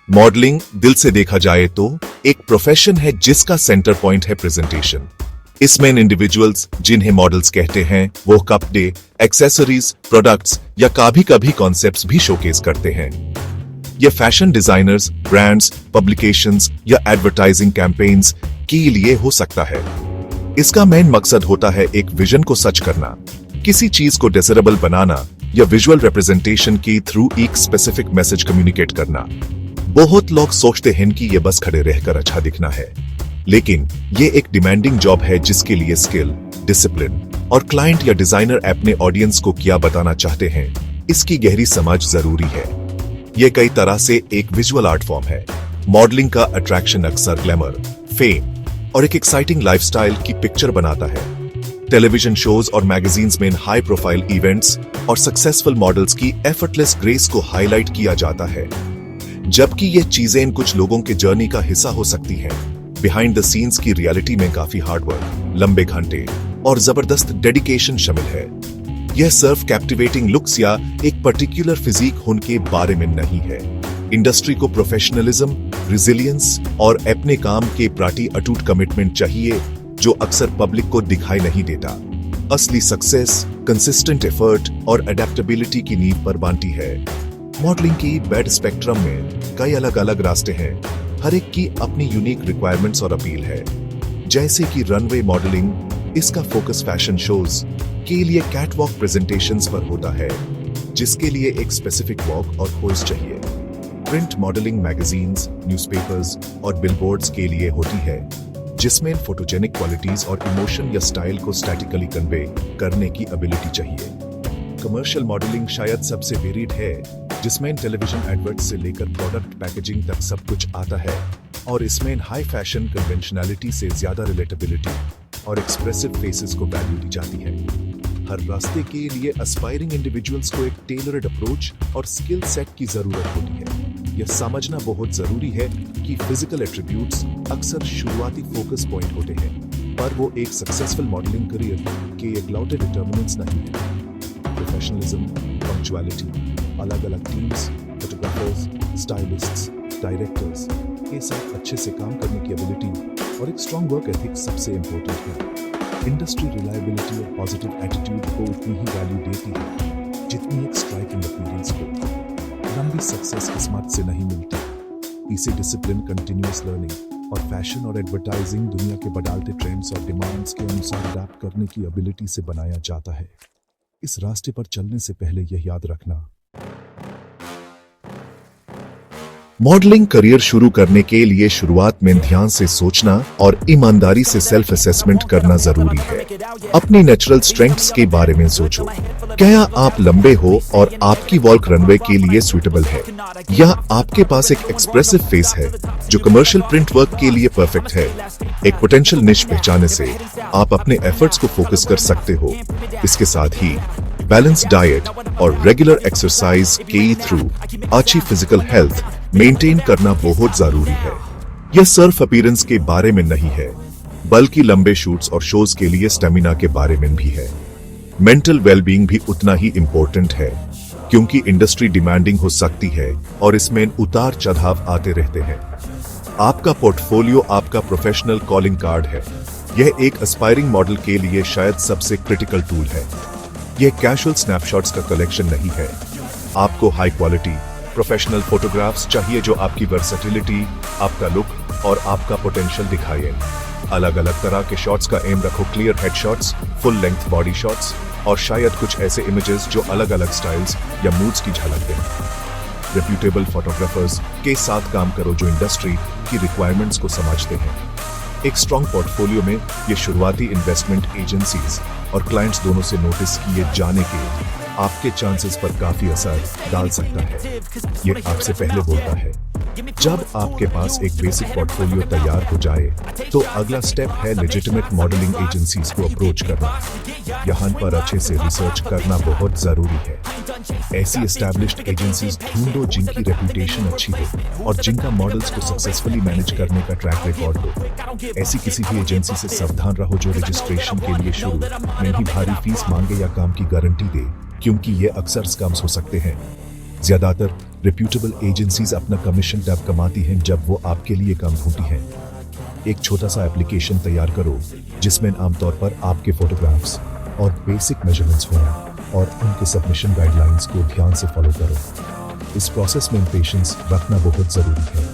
Modelling दिल से देखा जाए तो एक प्रोफेशन है जिसका सेंटर पॉइंट है प्रेजेंटेशन। इसमें इंडिविजुअल्स जिन्हें मॉडल्स कहते हैं वो कपड़े, एक्सेसरीज, प्रोडक्ट्स या कभी कभी कॉन्सेप्ट्स भी शोकेस करते हैं। ये फैशन डिजाइनर्स, ब्रांड्स, पब्लिकेशंस या एडवर्टाइजिंग कैंपेन्स के लिए हो सकता है। इसका मेन मकसद होता है एक विजन को सच करना, किसी चीज को डिजायरेबल बनाना या विजुअल रिप्रेजेंटेशन के थ्रू एक स्पेसिफिक मैसेज कम्युनिकेट करना। बहुत लोग सोचते हैं कि ये बस खड़े रहकर अच्छा दिखना है, लेकिन ये एक डिमांडिंग जॉब है जिसके लिए स्किल, डिसिप्लिन और क्लाइंट या डिजाइनर अपने ऑडियंस को क्या बताना चाहते हैं इसकी गहरी समझ जरूरी है। यह कई तरह से एक विजुअल आर्ट फॉर्म है। मॉडलिंग का अट्रैक्शन अक्सर ग्लैमर, फेम और एक एक्साइटिंग लाइफस्टाइल की पिक्चर बनाता है। टेलीविजन शोज और मैगजीन्स में हाई प्रोफाइल इवेंट्स और सक्सेसफुल मॉडल्स की एफर्टलेस ग्रेस को हाईलाइट किया जाता है, जबकि ये चीजें कुछ लोगों के जर्नी का हिस्सा हो सकती हैं। बिहाइंड द सीन्स की रियलिटी में काफी हार्डवर्क, लंबे घंटे और जबरदस्त डेडिकेशन शामिल है। यह सिर्फ कैप्टिवेटिंग लुक्स या एक पर्टिकुलर फिजिक हुन के बारे में नहीं है। इंडस्ट्री को प्रोफेशनलिज्म, रिजिलियंस और अपने काम के प्रति अटूट कमिटमेंट चाहिए जो अक्सर पब्लिक को दिखाई नहीं देता। असली सक्सेस कंसिस्टेंट एफर्ट और अडेप्टेबिलिटी की नींव पर बनती है। मॉडलिंग की बैड स्पेक्ट्रम में कई अलग अलग रास्ते हैं, हर एक की अपनी यूनिक रिक्वायरमेंट्स और अपील है। जैसे कि रनवे मॉडलिंग, इसका फोकस फैशन शोज के लिए कैटवॉक प्रेजेंटेशंस पर होता है, जिसके लिए एक स्पेसिफिक वॉक और पोज चाहिए। प्रिंट मॉडलिंग मैगजीन्स, न्यूज़पेपर्स और बिलबोर्ड्स के लिए होती है, जिसमें फोटोजेनिक क्वालिटीज और इमोशन या स्टाइल को स्टैटिकली कन्वे करने की एबिलिटी चाहिए। कमर्शियल मॉडलिंग शायद सबसे वेरिड है, जिसमें टेलीविजन एडवर्ट से लेकर प्रोडक्ट पैकेजिंग तक सब कुछ आता है, और इसमें हाई फैशन कन्वेंशनैलिटी से ज्यादा रिलेटेबिलिटी और एक्सप्रेसिव फेसेस को वैल्यू दी जाती है। हर रास्ते के लिए एस्पायरिंग इंडिविजुअल्स को एक टेलर्ड अप्रोच और स्किल सेट की जरूरत होती है। यह समझना बहुत जरूरी है कि फिजिकल एट्रीब्यूट्स अक्सर शुरुआती फोकस पॉइंट होते हैं, पर वो एक सक्सेसफुल मॉडलिंग करियर के इकलौते डिटर्मिनेंट्स नहीं है। प्रोफेशनलिज्म, पंक्चुअलिटी, अलग अलग टीम्स, फोटोग्राफर्स, स्टाइलिस्ट्स, डायरेक्टर्स के साथ अच्छे से काम करने की एबिलिटी और एक स्ट्रॉन्ग वर्क एथिक सबसे इम्पोर्टेंट है। इंडस्ट्री रिलायबिलिटी और पॉजिटिव एटीट्यूड को उतनी ही वैल्यू देती है जितनी एक स्ट्राइकिंग अपीयरेंस को। लंबी सक्सेस किस्मत से नहीं मिलती, इसे डिसिप्लिन, कंटिन्यूअस लर्निंग और फैशन और एडवर्टाइजिंग दुनिया के बदलते ट्रेंड्स और डिमांड्स के अनुसार अडैप्ट करने की एबिलिटी से बनाया जाता है। इस रास्ते पर चलने से पहले यह याद रखना, मॉडलिंग करियर शुरू करने के लिए शुरुआत में ध्यान से सोचना और ईमानदारी से सेल्फ असेसमेंट करना जरूरी है। अपनी नेचुरल स्ट्रेंथ्स के बारे में सोचो। क्या आप लंबे हो और आपकी वॉक रनवे के लिए सुइटेबल है, या आपके पास एक एक्सप्रेसिव फेस है जो कमर्शियल प्रिंट वर्क के लिए परफेक्ट है। एक पोटेंशियल निश पहचानने से आप अपने एफर्ट्स को फोकस कर सकते हो। इसके साथ ही बैलेंस डाइट और रेगुलर एक्सरसाइज के थ्रू अच्छी फिजिकल हेल्थ मेंटेन करना बहुत जरूरी है। यह सिर्फ अपीयरेंस के बारे में नहीं है, बल्कि लंबे शूट्स और शोज के लिए स्टेमिना के बारे में भी है। मेंटल वेलबींग भी उतना ही इम्पोर्टेंट है, क्योंकि इंडस्ट्री डिमांडिंग हो सकती है और इसमें उतार चढ़ाव आते रहते हैं। आपका पोर्टफोलियो आपका प्रोफेशनल कॉलिंग कार्ड है। यह एक एस्पायरिंग मॉडल के लिए शायद सबसे क्रिटिकल टूल है। यह कैजुअल स्नैपशॉट्स का कलेक्शन नहीं है। आपको हाई क्वालिटी प्रोफेशनल फोटोग्राफ्स चाहिए जो आपकी वर्सेटिलिटी, आपका लुक और आपका पोटेंशियल दिखाए। अलग अलग तरह के शॉट्स का एम रखो, clear headshots, full length body shots और शायद कुछ ऐसे इमेजेस जो अलग अलग स्टाइल्स या मूड्स की झलक दें। रेप्यूटेबल फोटोग्राफर्स के साथ काम करो जो इंडस्ट्री की रिक्वायरमेंट्स को समझते हैं। एक स्ट्रॉन्ग पोर्टफोलियो में ये शुरुआती इन्वेस्टमेंट एजेंसीज और क्लाइंट्स दोनों से नोटिस किए जाने के आपके चांसेस पर काफी असर डाल सकता है। ये आपसे पहले बोलता है। जब आपके पास एक बेसिक पोर्टफोलियो तैयार हो जाए, तो अगला स्टेप है लेजिटिमेट मॉडलिंग एजेंसीज को अप्रोच करना। यहाँ पर अच्छे से रिसर्च करना बहुत जरूरी है। ऐसी एस्टैब्लिश्ड एजेंसीज ढूंढो जिनकी रेपुटेशन अच्छी हो और जिनका मॉडल्स को सक्सेसफुली मैनेज करने का ट्रैक रिकॉर्ड हो। ऐसी किसी भी एजेंसी से सावधान रहो जो रजिस्ट्रेशन के लिए शुरू में ही भारी फीस मांगे या काम की गारंटी दे, क्योंकि ये अक्सर स्कैम्स हो सकते हैं। ज्यादातर रेप्यूटेबल एजेंसीज अपना कमीशन तब कमाती हैं जब वो आपके लिए काम ढूंढती हैं। एक छोटा सा एप्लीकेशन तैयार करो जिसमें आमतौर पर आपके फोटोग्राफ्स और बेसिक मेजरमेंट्स हों और उनके सबमिशन गाइडलाइंस को ध्यान से फॉलो करो। इस प्रोसेस में पेशेंस रखना बहुत ज़रूरी है।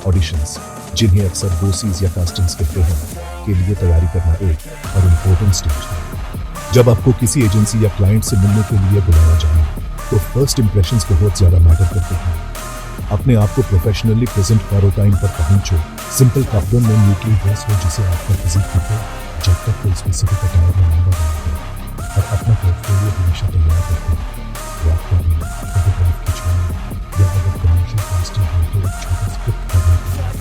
ऑडिशंस, जिन्हें अक्सर गोसीज या कास्टिंग्स कहते हैं, के लिए तैयारी करना एक और इम्पोर्टेंट स्टेज है। जब आपको किसी एजेंसी या क्लाइंट से मिलने के लिए बुलाया जाए तो फर्स्ट इंप्रेशंस बहुत ज़्यादा मैटर करते हैं। अपने आप को प्रोफेशनली प्रेजेंट करो, टाइम पर पहुंचो, सिंपल कपड़ों में न्यूट्रल ड्रेस हो जिसे आपका फिजिक दिखे, जब तक कोई स्पेसिफिक अटायर में नहीं है, और अपना पोर्टफोलियो हमेशा तैयार रखें। रैप करने, फोटोग्राफ खिंचवाने या अगर कमर्शियल कास्टिंग हो तो एक छोटा स्क्रिप्ट करने के लिए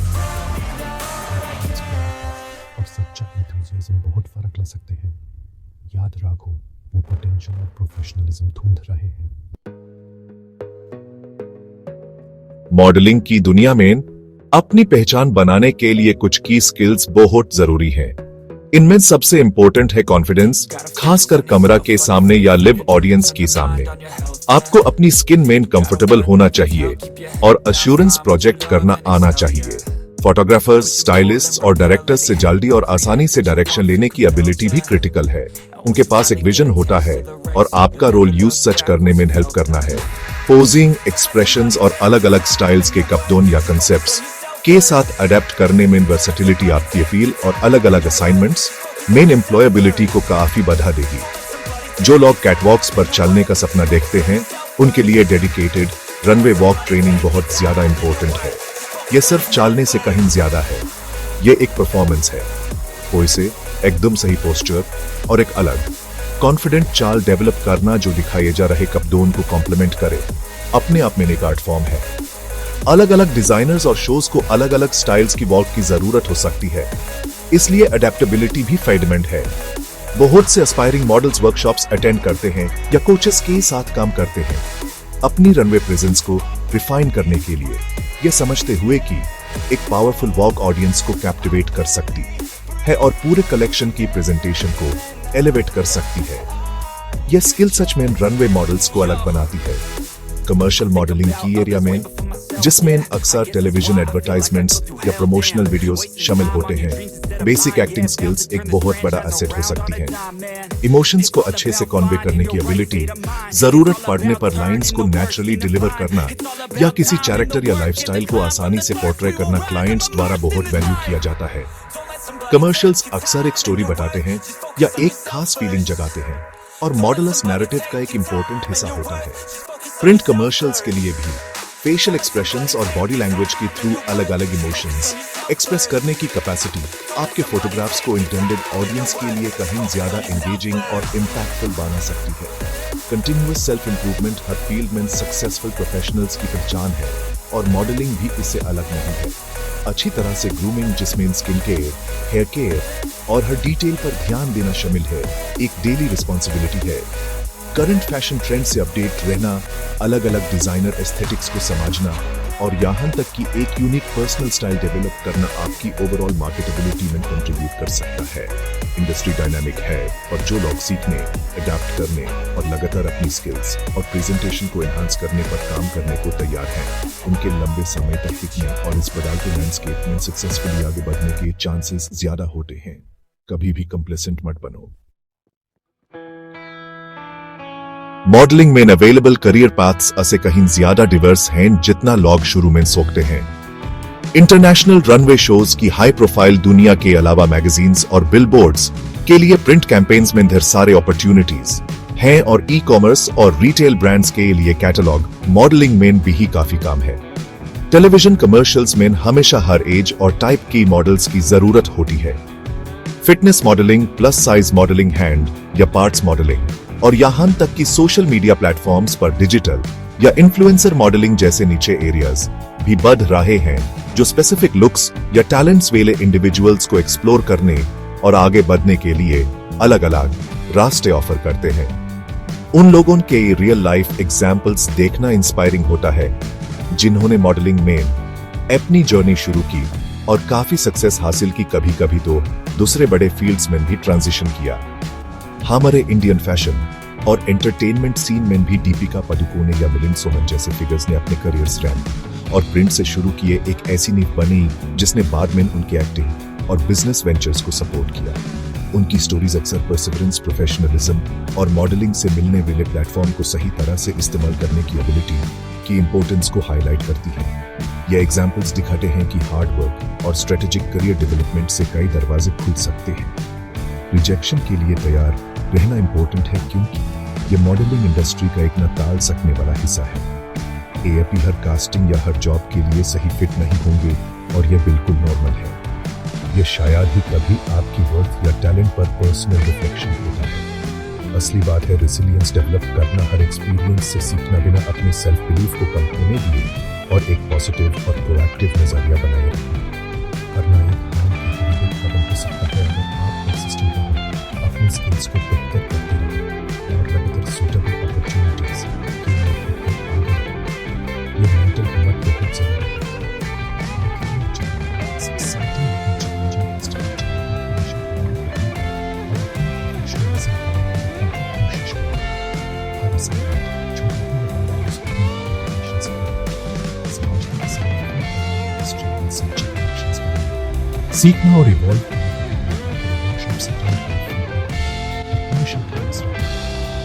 और सच्चा एंथुसियाज्म बहुत फर्क ला सकते हैं। याद रखो, वो पोटेंशियल और प्रोफेशनलिज्म ढूंढ रहे हैं। मॉडलिंग की दुनिया में अपनी पहचान बनाने के लिए कुछ की स्किल्स बहुत जरूरी हैं। इनमें सबसे इंपॉर्टेंट है कॉन्फिडेंस, खासकर कैमरा के सामने या लिव ऑडियंस के सामने। आपको अपनी स्किन में कंफर्टेबल होना चाहिए और अश्योरेंस प्रोजेक्ट करना आना चाहिए। फोटोग्राफर्स, स्टाइलिस्ट्स और डायरेक्टर्स से जल्दी और आसानी से डायरेक्शन लेने की एबिलिटी भी क्रिटिकल है। उनके पास एक विजन होता है और आपका रोल यूज सच करने में हेल्प करना है। पोजिंग, एक्सप्रेशंस और अलग अलग स्टाइल्स के कपड़ों या कंसेप्ट्स के साथ अडेप्ट करने में वर्सेटिलिटी आपकी अपील और अलग अलग असाइनमेंट्स मेन एम्प्लॉयबिलिटी को काफी बढ़ा देगी। जो लोग कैटवॉक्स पर चलने का सपना देखते हैं, उनके लिए डेडिकेटेड रनवे वॉक ट्रेनिंग बहुत ज्यादा इंपॉर्टेंट है। यह सिर्फ चालने से कहीं ज्यादा है, यह एक परफॉर्मेंस है। कोई से एकदम सही पोस्चर और एक अलग कॉन्फिडेंट चाल डेवलप करना जो दिखाए जा रहे कपड़ों को कॉम्प्लीमेंट करे, अपने आप में एक आर्ट फॉर्म है। अलग अलग डिजाइनर्स और शोज को अलग अलग स्टाइल्स की वॉक की जरूरत हो सकती है, इसलिए अडेप्टेबिलिटी भी फायदेमंद है। बहुत से एस्पायरिंग मॉडल्स वर्कशॉप्स अटेंड करते हैं या कोचेस के साथ काम करते हैं अपनी रनवे प्रेजेंस को रिफाइन करने के लिए, यह समझते हुए कि एक पावरफुल वॉक ऑडियंस को कैप्टिवेट कर सकती है और पूरे कलेक्शन की प्रेजेंटेशन को एलिवेट कर सकती है। यह स्किल सच में रनवे मॉडल्स को अलग बनाती है। कमर्शियल मॉडलिंग की एरिया में, जिसमें अक्सर टेलीविजन एडवर्टाइजमेंट्स या प्रमोशनल वीडियोस शामिल होते हैं, बेसिक एक्टिंग स्किल्स एक बहुत बड़ा एसेट हो सकती हैं। इमोशंस को अच्छे से कन्वे करने की एबिलिटी, जरूरत पड़ने पर लाइंस को नेचुरली डिलीवर करना या किसी कैरेक्टर या लाइफस्टाइल को आसानी से पोर्ट्रे करना क्लाइंट्स द्वारा बहुत वैल्यू किया जाता है। कमर्शियल्स अक्सर एक स्टोरी बताते हैं या एक खास फीलिंग जगाते हैं और मॉडलस नैरेटिव का एक इंपॉर्टेंट हिस्सा होता है। प्रिंट कमर्शियल्स के लिए भी फेशियल एक्सप्रेशंस और बॉडी लैंग्वेज के थ्रू अलग अलग इमोशंस एक्सप्रेस करने की कैपेसिटी आपके फोटोग्राफ्स को इंटेंडेड ऑडियंस के लिए कहीं ज्यादा एंगेजिंग और इम्पैक्टफुल बना सकती है। कंटिन्यूअस सेल्फ इंप्रूवमेंट हर फील्ड में सक्सेसफुल प्रोफेशनल्स की पहचान है और मॉडलिंग भी इससे अलग नहीं है। अच्छी तरह से ग्रूमिंग, जिसमें स्किन केयर, हेयर केयर और हर डिटेल पर ध्यान देना शामिल है, एक डेली रिस्पॉन्सिबिलिटी है। करंट फैशन ट्रेंड से अपडेट रहना, अलग अलग डिजाइनर एस्थेटिक्स को समझना और यहाँ तक कि एक यूनिक पर्सनल स्टाइल डेवलप करना आपकी ओवरऑल मार्केटेबिलिटी में कंट्रीब्यूट कर सकता है। इंडस्ट्री डायनामिक है और जो लोग सीखने, अडैप्ट करने और लगातार अपनी स्किल्स और प्रेजेंटेशन को एनहांस करने पर काम करने को तैयार हैं, उनके लंबे समय तक टिकने और इस बदलते लैंडस्केप में सक्सेसफुली आगे बढ़ने के चांसेस ज्यादा होते हैं। कभी भी कंप्लेसेंट मत बनो। मॉडलिंग में अवेलेबल करियर पाथ्स ऐसे कहीं ज्यादा डिवर्स हैं जितना लोग शुरू में सोचते हैं। इंटरनेशनल रनवे शोज की हाई प्रोफाइल दुनिया के अलावा मैगजीन्स और बिलबोर्ड्स के लिए प्रिंट कैंपेन्स में ढेर सारे अपॉर्चुनिटीज हैं और ई कॉमर्स और रिटेल ब्रांड्स के लिए कैटलॉग मॉडलिंग में भी काफी काम है। टेलीविजन कमर्शियल्स में हमेशा हर एज और टाइप की मॉडल्स की जरूरत होती है। Fitness modelling, plus size modelling, hand या पार्ट्स मॉडलिंग और यहाँ तक कि सोशल मीडिया प्लेटफॉर्म्स पर डिजिटल या इन्फ्लुएंसर मॉडलिंग जैसे नीचे एरियाज भी बढ़ रहे हैं जो स्पेसिफिक लुक्स या टैलेंट्स वाले इंडिविजुअल्स को एक्सप्लोर करने और आगे बढ़ने के लिए अलग अलग रास्ते ऑफर करते हैं। उन लोगों के रियल लाइफ एग्जाम्पल्स देखना इंस्पायरिंग होता है जिन्होंने मॉडलिंग में अपनी जर्नी शुरू की और काफी सक्सेस हासिल की, कभी कभी तो दूसरे बड़े फील्ड्स में भी ट्रांजिशन किया। हमारे इंडियन फैशन, और एंटरटेनमेंट सीन में भी दीपिका पादुकोणे या मिलिंद सोमन जैसे फिगर्स ने अपने करियर रैंप और प्रिंट से शुरू किए एक ऐसी नींव बनी जिसने बाद में उनकी एक्टिंग और बिजनेस वेंचर्स को सपोर्ट किया। उनकी स्टोरीज अक्सर परसिवरेंस, प्रोफेशनलिज्म और मॉडलिंग से मिलने वाले प्लेटफॉर्म को सही तरह से इस्तेमाल करने की एबिलिटी की इंपॉर्टेंस को हाईलाइट करती है। ये एग्जाम्पल्स दिखाते हैं कि हार्ड वर्क और स्ट्रेटेजिक करियर डेवलपमेंट से कई दरवाजे खुल सकते हैं। रिजेक्शन के लिए तैयार रहना इंपॉर्टेंट है क्योंकि ये मॉडलिंग इंडस्ट्री का एक न टाल सकने वाला हिस्सा है। एएपी हर कास्टिंग या हर जॉब के लिए सही फिट नहीं होंगे और यह बिल्कुल नॉर्मल है। यह शायद ही कभी आपकी वर्थ या टैलेंट पर पर्सनल रिफ्लेक्शन होता है। असली बात है रेसिलियंस डेवलप करना, हर एक्सपीरियंस से सीखना बिना अपने सेल्फ बिलीफ को कम होने दिए और एक पॉजिटिव और प्रोएक्टिव नजरिया बनाए रखें। वरना एक हाल की करीब कदम हो सकता है अगर आप कंसिस्टेंट रहें, अपने स्किल्स को बेहतर करते रहें और लगातार सूटेबल अपॉर्चुनिटीज के लिए खुद को आगे रखें। ये मेंटल हिम्मत बहुत जरूरी है। सीखना और इवॉल्व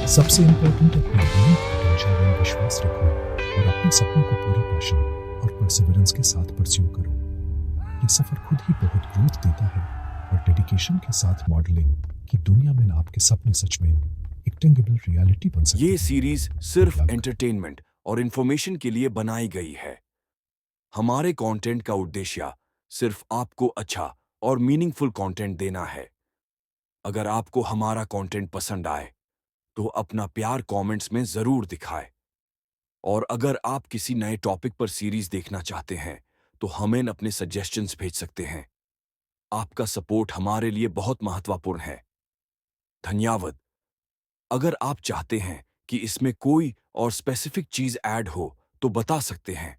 सबसे इंपॉर्टेंट अपने पोटेंशियल में विश्वास रखो और अपने सपनों को पूरी पैशन और परसिवरेंस के साथ परस्यू करो। ये सफर खुद ही बहुत ग्रोथ देता है और डेडिकेशन के साथ मॉडलिंग की दुनिया में आपके सपने सच में एक टेंजिबल रियलिटी बन सकते हैं। ये सीरीज सिर्फ एंटरटेनमेंट और इंफॉर्मेशन के लिए बनाई गई है। हमारे कंटेंट का उद्देश्य सिर्फ आपको अच्छा और मीनिंगफुल कंटेंट देना है। अगर आपको हमारा कंटेंट पसंद आए तो अपना प्यार कमेंट्स में जरूर दिखाएं। और अगर आप किसी नए टॉपिक पर सीरीज देखना चाहते हैं तो हमें अपने सजेशंस भेज सकते हैं। आपका सपोर्ट हमारे लिए बहुत महत्वपूर्ण है। धन्यवाद। अगर आप चाहते हैं कि इसमें कोई और स्पेसिफिक चीज ऐड हो तो बता सकते हैं।